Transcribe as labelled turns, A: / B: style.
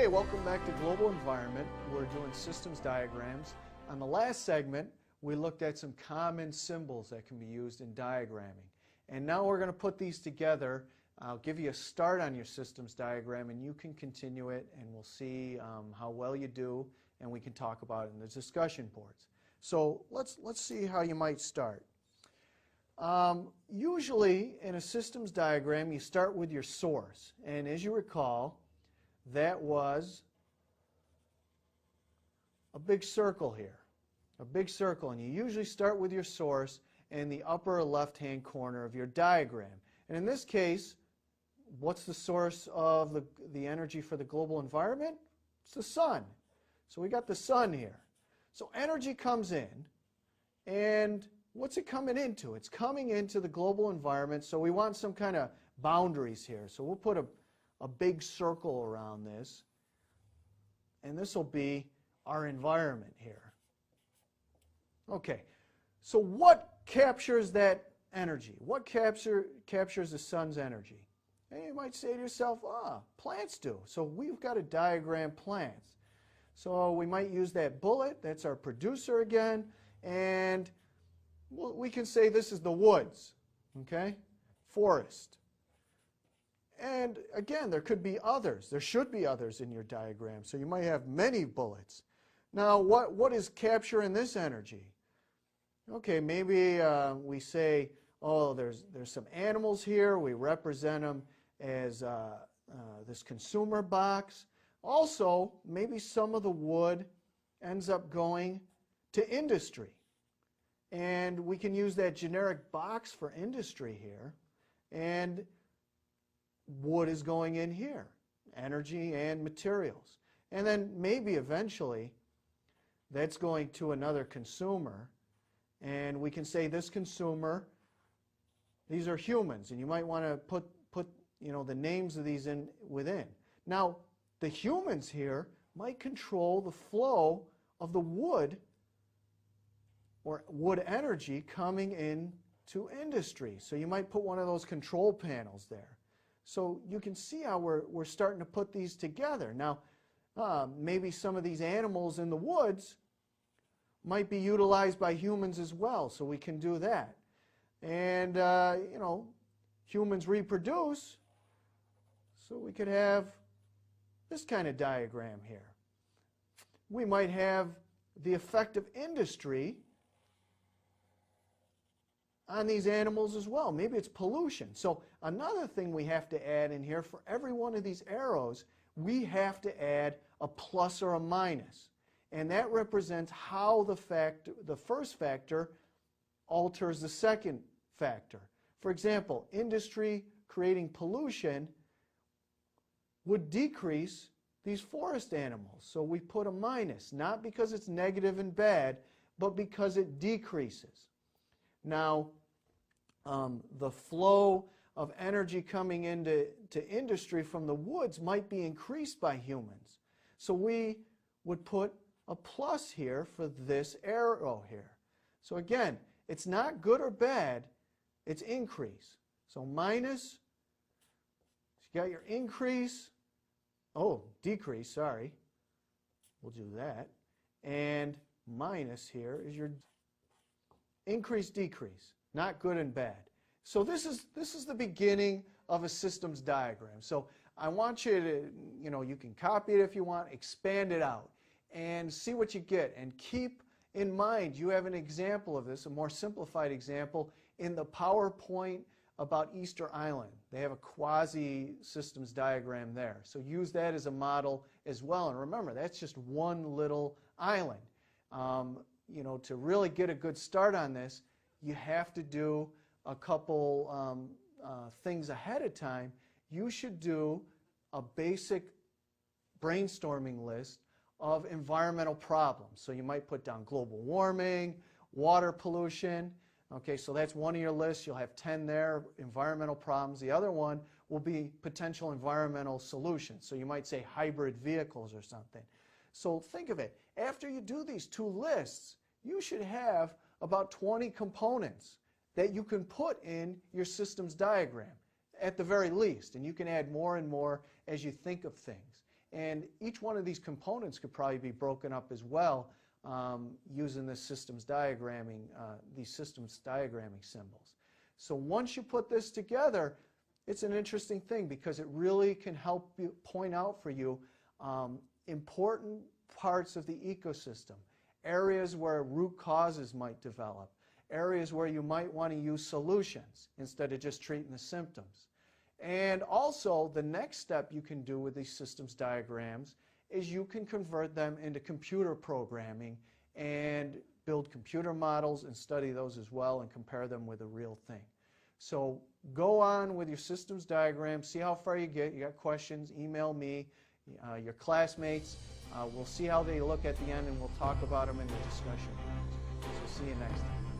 A: Okay, welcome back to Global Environment. We're doing systems diagrams. On the last segment, we looked at some common symbols that can be used in diagramming. And now we're going to put these together. I'll give you a start on your systems diagram, and you can continue it, and we'll see how well you do, and we can talk about it in the discussion boards. So let's see how you might start. Usually, in a systems diagram, you start with your source. And as you recall, that was a big circle here, a big circle, and you usually start with your source in the upper left-hand corner of your diagram. And in this case, what's the source of the energy for the global environment? It's the sun. So we got the sun here. So energy comes in, and what's it coming into? It's coming into the global environment, so we want some kind of boundaries here. So we'll put a big circle around this, and this will be our environment here. Okay, so what captures that energy? What captures the sun's energy? And you might say to yourself, plants do. So we've got to diagram plants. So we might use that bullet, that's our producer again, and we can say this is the woods, okay? Forest. And again, there could be others. There should be others in your diagram. So you might have many bullets. Now, what is capturing this energy? Okay, maybe we say, oh, there's some animals here. We represent them as this consumer box. Also, maybe some of the wood ends up going to industry. And we can use that generic box for industry here. And wood is going in here, energy and materials. And then maybe eventually that's going to another consumer, and we can say this consumer, these are humans, and you might want to put the names of these in within. Now, the humans here might control the flow of the wood or wood energy coming into industry. So you might put one of those control panels there. So you can see how we're starting to put these together. Now, maybe some of these animals in the woods might be utilized by humans as well, so we can do that. And, humans reproduce, so we could have this kind of diagram here. We might have the effect of industry on these animals as well. Maybe it's pollution. So another thing we have to add in here, for every one of these arrows, we have to add a plus or a minus. And that represents how the first factor alters the second factor. For example, industry creating pollution would decrease these forest animals. So we put a minus, not because it's negative and bad, but because it decreases. Now, the flow of energy coming into industry from the woods might be increased by humans. So we would put a plus here for this arrow here. So again, it's not good or bad, it's increase. So minus, you got your increase, decrease, sorry. We'll do that. And minus here is your increase, decrease, not good and bad. So this is the beginning of a systems diagram. So I want you to, you can copy it if you want, expand it out, and see what you get. And keep in mind, you have an example of this, a more simplified example, in the PowerPoint about Easter Island. They have a quasi-systems diagram there. So use that as a model as well. And remember, that's just one little island. To really get a good start on this, you have to do a couple things ahead of time. You should do a basic brainstorming list of environmental problems. So you might put down global warming, water pollution. Okay, so that's one of your lists. You'll have 10 there, environmental problems. The other one will be potential environmental solutions. So you might say hybrid vehicles or something. So think of it. After you do these two lists, you should have about 20 components that you can put in your systems diagram at the very least. And you can add more and more as you think of things. And each one of these components could probably be broken up as well using this systems diagramming, these systems diagramming symbols. So once you put this together, it's an interesting thing because it really can help you point out for you important parts of the ecosystem, areas where root causes might develop, areas where you might want to use solutions instead of just treating the symptoms. And also, the next step you can do with these systems diagrams is you can convert them into computer programming and build computer models and study those as well and compare them with a real thing. So go on with your systems diagram, see how far you get. You got questions, email me, your classmates. We'll see how they look at the end and we'll talk about them in the discussion. So see you next time.